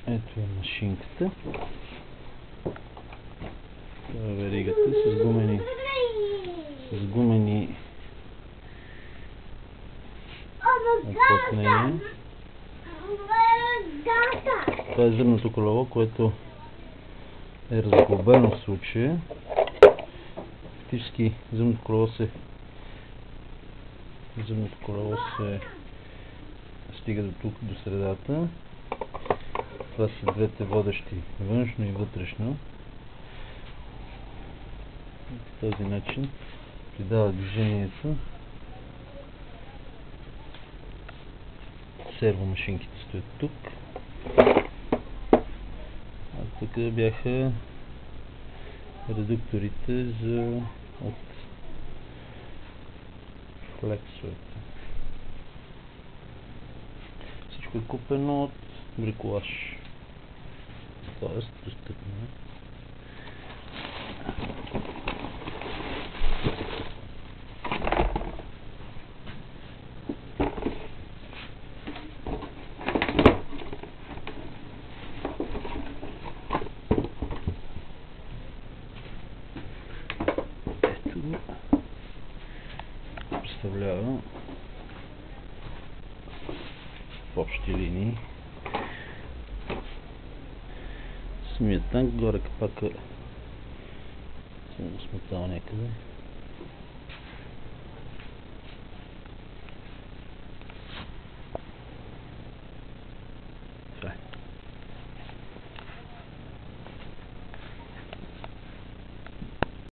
Ето е машинката. Това е веригата с гумени уплътнения. Това е зърното колело, което е разглобено в случая. Фактически зърното колело се стига до тук, до средата. Това са двете водещи, външно и вътрешно. По този начин придава движението. Сервомашинките стоят тук. А тук бяха редукторите от флексовете. Всичко е купено от бриколаж. Тоест, достъпно. Представлява в общи линии самият танк, горе капака съм го смотал някъде.